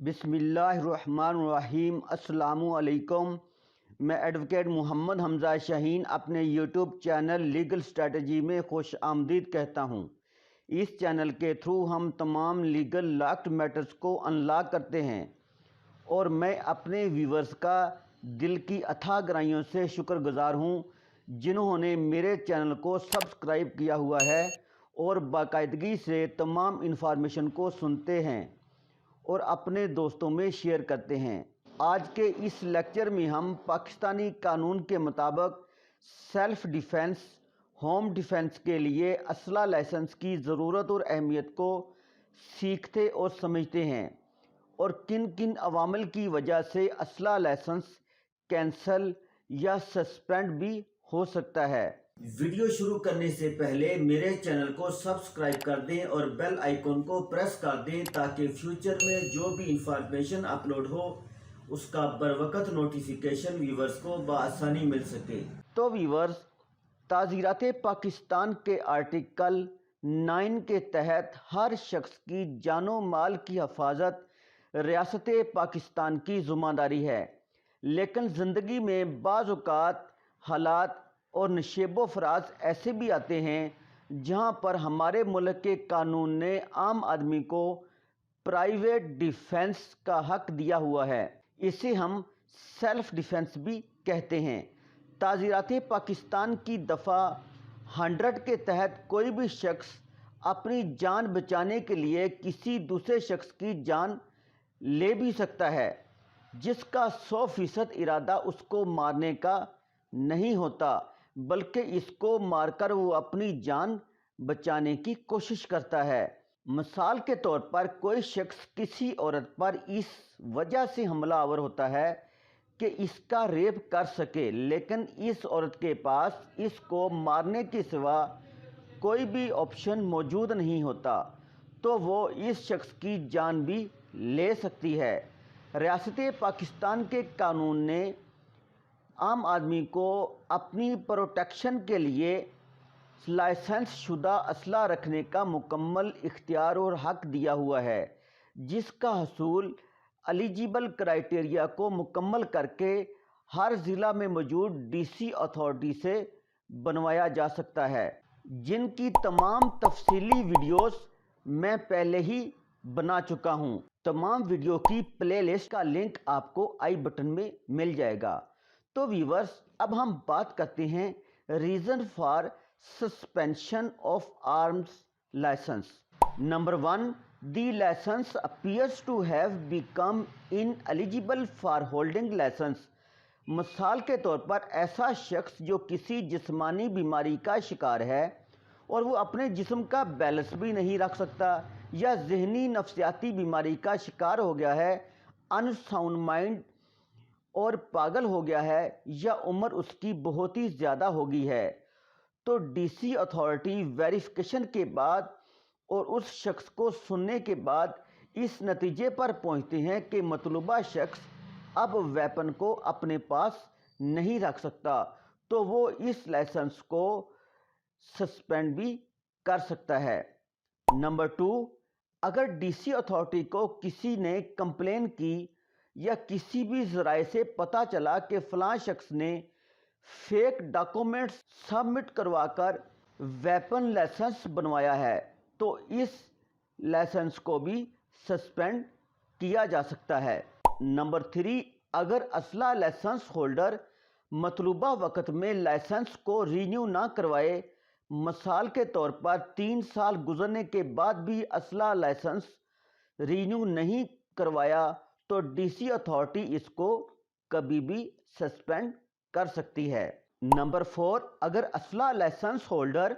बिस्मिल्लाहिर्रहमानिर्रहीम। अस्सलामु अलैकुम। मैं एडवोकेट मोहम्मद हमजा शाहीन अपने यूट्यूब चैनल लीगल स्ट्रेटजी में खुश आमदीद कहता हूँ। इस चैनल के थ्रू हम तमाम लीगल लॉक्ड मैटर्स को अनलॉक करते हैं और मैं अपने व्यूवर्स का दिल की अथाह गहराइयों से शुक्रगुजार हूँ जिन्होंने मेरे चैनल को सब्सक्राइब किया हुआ है और बाकायदगी से तमाम इन्फॉर्मेशन को सुनते हैं और अपने दोस्तों में शेयर करते हैं। आज के इस लेक्चर में हम पाकिस्तानी कानून के मुताबिक सेल्फ डिफेंस, होम डिफेंस के लिए असला लाइसेंस की ज़रूरत और अहमियत को सीखते और समझते हैं और किन किन अवामिल की वजह से असला लाइसेंस कैंसल या सस्पेंड भी हो सकता है। वीडियो शुरू करने से पहले मेरे चैनल को सब्सक्राइब कर दें और बेल आइकन को प्रेस कर दें ताकि फ्यूचर में जो भी इंफॉर्मेशन अपलोड हो उसका बरवकत नोटिफिकेशन व्यूवर्स को बआसानी मिल सके। तो व्यूवर्स, ताज़ीरात पाकिस्तान के आर्टिकल 9 के तहत हर शख्स की जानो माल की हिफाजत रियासत पाकिस्तान की ज़िम्मेदारी है, लेकिन ज़िंदगी में बाज़ औक़ात हालात और नशेबो फराज ऐसे भी आते हैं जहां पर हमारे मुल्क के कानून ने आम आदमी को प्राइवेट डिफेंस का हक दिया हुआ है। इसे हम सेल्फ डिफेंस भी कहते हैं। ताज़ीरात पाकिस्तान की दफ़ा 100 के तहत कोई भी शख्स अपनी जान बचाने के लिए किसी दूसरे शख्स की जान ले भी सकता है जिसका 100% इरादा उसको मारने का नहीं होता, बल्कि इसको मारकर वो अपनी जान बचाने की कोशिश करता है। मिसाल के तौर पर कोई शख्स किसी औरत पर इस वजह से हमलावर होता है कि इसका रेप कर सके, लेकिन इस औरत के पास इसको मारने के सिवा कोई भी ऑप्शन मौजूद नहीं होता, तो वो इस शख्स की जान भी ले सकती है। रियासत पाकिस्तान के कानून ने आम आदमी को अपनी प्रोटेक्शन के लिए लाइसेंस शुदा असला रखने का मुकम्मल इख्तियार और हक दिया हुआ है, जिसका हसूल एलिजिबल क्राइटेरिया को मुकम्मल करके हर ज़िला में मौजूद DC अथॉरिटी से बनवाया जा सकता है, जिनकी तमाम तफसीली वीडियोस मैं पहले ही बना चुका हूँ। तमाम वीडियो की प्लेलिस्ट का लिंक आपको आई बटन में मिल जाएगा। तो व्यूवर्स, अब हम बात करते हैं reason for suspension of arms licence. Number 1, the licence appears to have become ineligible for holding licence. मिसाल के तौर पर ऐसा शख्स जो किसी जिस्मानी बीमारी का शिकार है और वो अपने जिस्म का बैलेंस भी नहीं रख सकता, या जहनी नफ्सियाती बीमारी का शिकार हो गया है, अनसाउंड माइंड और पागल हो गया है, या उम्र उसकी बहुत ही ज़्यादा हो गई है, तो DC अथॉरिटी वेरिफिकेशन के बाद और उस शख्स को सुनने के बाद इस नतीजे पर पहुंचते हैं कि मतलूबा शख्स अब वेपन को अपने पास नहीं रख सकता, तो वो इस लाइसेंस को सस्पेंड भी कर सकता है। नंबर 2, अगर DC अथॉरिटी को किसी ने कंप्लेन की या किसी भी ज़राए से पता चला कि फ़लाँ शख्स ने फेक डॉक्यूमेंट्स सबमिट करवाकर वेपन लाइसेंस बनवाया है, तो इस लाइसेंस को भी सस्पेंड किया जा सकता है। नंबर 3, अगर असला लाइसेंस होल्डर मतलूबा वक्त में लाइसेंस को रीन्यू ना करवाए, मिसाल के तौर पर 3 साल गुजरने के बाद भी असला लाइसेंस रीन्यू नहीं करवाया, तो DC अथॉरिटी इसको कभी भी सस्पेंड कर सकती है। नंबर 4, अगर असला लाइसेंस होल्डर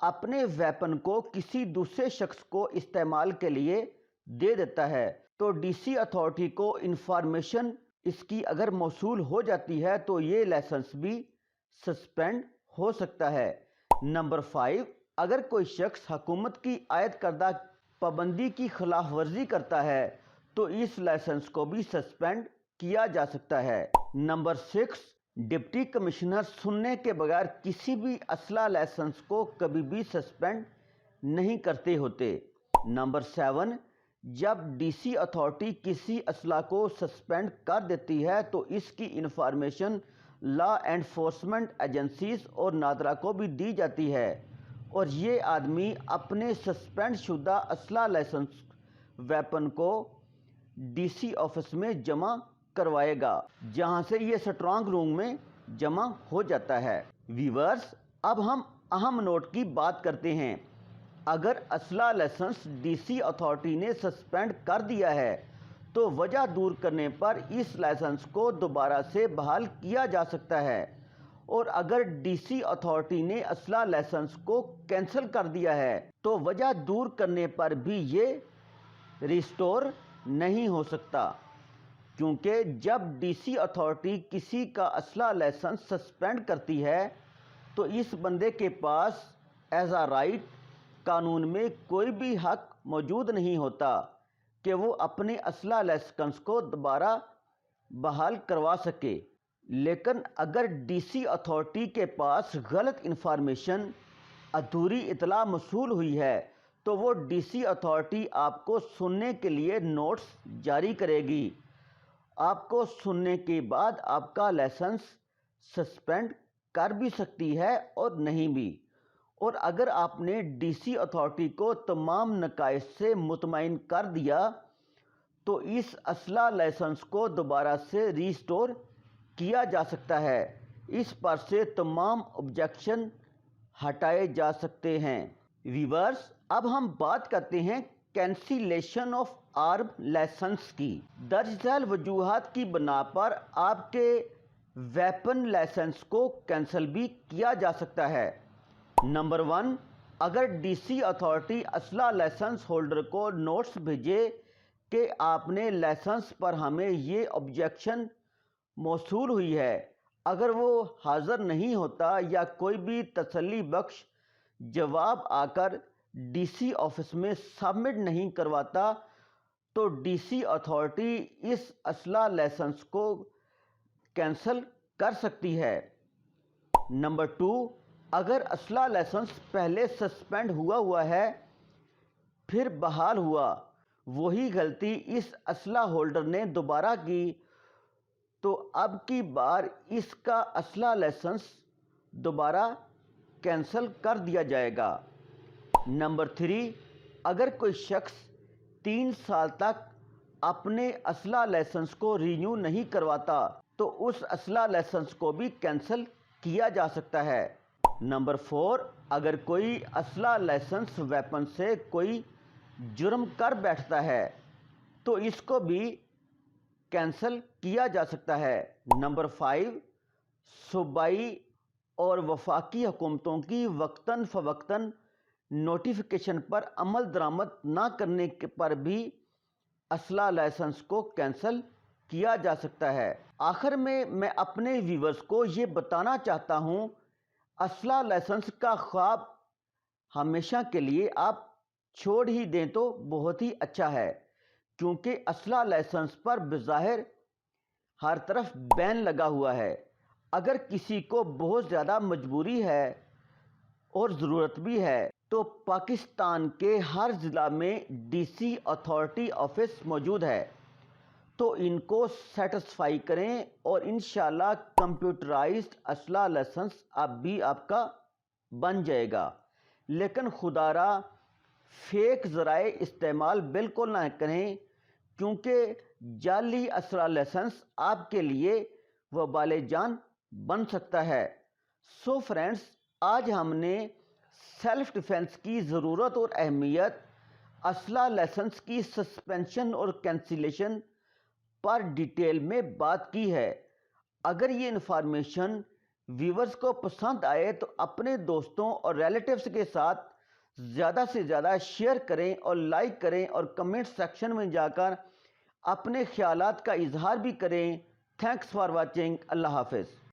अपने वेपन को किसी दूसरे शख्स को इस्तेमाल के लिए दे देता है, तो DC अथॉरिटी को इंफॉर्मेशन इसकी अगर मौसूल हो जाती है तो ये लाइसेंस भी सस्पेंड हो सकता है। नंबर 5, अगर कोई शख्स हुकूमत की आयद करदा पाबंदी की खिलाफ वर्जी करता है तो इस लाइसेंस को भी सस्पेंड किया जा सकता है। नंबर 6, डिप्टी कमिश्नर सुनने के बगैर किसी भी असला लाइसेंस को कभी भी सस्पेंड नहीं करते होते। नंबर 7, جب ڈی سی اتھارٹی کسی اسلحہ کو سسپینڈ کر دیتی ہے تو اس کی انفارمیشن لا انفورسمنٹ ایجنسیز اور نادرا کو بھی دی جاتی ہے، اور یہ آدمی اپنے سسپینڈ شدہ اسلحہ لائسنس ویپن کو ڈی سی آفس میں جمع کروائے گا، جہاں سے یہ اسٹرانگ روم میں جمع ہو جاتا ہے۔ ویورز، اب ہم اہم نوٹ کی بات کرتے ہیں۔ اگر اسلحہ لائسنس ڈی سی اتھارٹی نے سسپینڈ کر دیا ہے تو وجہ دور کرنے پر اس لائسنس کو دوبارہ سے بحال کیا جا سکتا ہے، اور اگر ڈی سی اتھارٹی نے اسلحہ لائسنس کو کینسل کر دیا ہے تو وجہ دور کرنے پر بھی یہ ریسٹور نہیں ہو سکتا، کیونکہ جب ڈی سی اتھارٹی کسی کا اسلحہ لائسنس سسپینڈ کرتی ہے تو اس بندے کے پاس ایز اے رائٹ قانون میں کوئی بھی حق موجود نہیں ہوتا کہ وہ اپنے اسلحہ لائسنس کو دوبارہ بحال کروا سکے۔ لیکن اگر ڈی سی اتھارٹی کے پاس غلط انفارمیشن، ادھوری اطلاع موصول ہوئی ہے تو وہ ڈی سی اتھارٹی آپ کو سننے کے لیے نوٹس جاری کرے گی۔ آپ کو سننے کے بعد آپ کا لائسنس سسپینڈ کر بھی سکتی ہے اور نہیں بھی، اور اگر آپ نے ڈی سی اتھارٹی کو تمام نقائص سے مطمئن کر دیا تو اس اسلحہ لائسنس کو دوبارہ سے ریسٹور کیا جا سکتا ہے۔ اس پر سے تمام آبجیکشن ہٹائے جا سکتے ہیں۔ ویورز، اب ہم بات کرتے ہیں کینسلیشن آف آرم لائسنس کی۔ درج ذیل وجوہات کی بنا پر آپ کے ویپن لائسنس کو کینسل بھی کیا جا سکتا ہے۔ نمبر 1، اگر ڈی سی اتھارٹی اسلحہ لائسنس ہولڈر کو نوٹس بھیجے کہ آپ نے لائسنس پر ہمیں یہ آبجیکشن موصول ہوئی ہے، اگر وہ حاضر نہیں ہوتا یا کوئی بھی تسلی بخش جواب آ کر ڈی سی آفس میں سبمٹ نہیں کرواتا تو ڈی سی اتھارٹی اس اسلحہ لائسنس کو کینسل کر سکتی ہے۔ نمبر 2، اگر اسلحہ لائسنس پہلے سسپینڈ ہوا ہے پھر بحال ہوا، وہی غلطی اس اسلحہ ہولڈر نے دوبارہ کی تو اب کی بار اس کا اسلحہ لائسنس دوبارہ کینسل کر دیا جائے گا۔ نمبر 3، اگر کوئی شخص 3 سال تک اپنے اسلحہ لائسنس کو رینیو نہیں کرواتا تو اس اسلحہ لائسنس کو بھی کینسل کیا جا سکتا ہے۔ نمبر 4، اگر کوئی اسلحہ لائسنس ویپن سے کوئی جرم کر بیٹھتا ہے تو اس کو بھی کینسل کیا جا سکتا ہے۔ نمبر 5، صوبائی اور وفاقی حکومتوں کی وقتاً فوقتاً نوٹیفیکیشن پر عمل درآمد نہ کرنے پر بھی اسلحہ لائسنس کو کینسل کیا جا سکتا ہے۔ آخر میں اپنے ویورز کو یہ بتانا چاہتا ہوں، اسلحہ لائسنس کا خواب ہمیشہ کے لیے آپ چھوڑ ہی دیں تو بہت ہی اچھا ہے، کیونکہ اسلحہ لائسنس پر بظاہر ہر طرف بین لگا ہوا ہے۔ اگر کسی کو بہت زیادہ مجبوری ہے اور ضرورت بھی ہے تو پاکستان کے ہر ضلع میں ڈی سی اتھارٹی آفس موجود ہے، تو ان کو سیٹسفائی کریں اور انشاءاللہ کمپیوٹرائزڈ اسلحہ لائسنس اب بھی آپ کا بن جائے گا۔ لیکن خدا را فیک ذرائع استعمال بالکل نہ کریں، کیونکہ جعلی اسلحہ لائسنس آپ کے لیے وبال جان بن سکتا ہے۔ سو فرینڈز، آج ہم نے سیلف ڈیفنس کی ضرورت اور اہمیت، اسلحہ لائسنس کی سسپینشن اور کینسلیشن پر ڈیٹیل میں بات کی ہے۔ اگر یہ انفارمیشن ویورز کو پسند آئے تو اپنے دوستوں اور ریلیٹیوز کے ساتھ زیادہ سے زیادہ شیئر کریں اور لائک کریں اور کمنٹ سیکشن میں جا کر اپنے خیالات کا اظہار بھی کریں۔ Thanks for watching. اللہ حافظ۔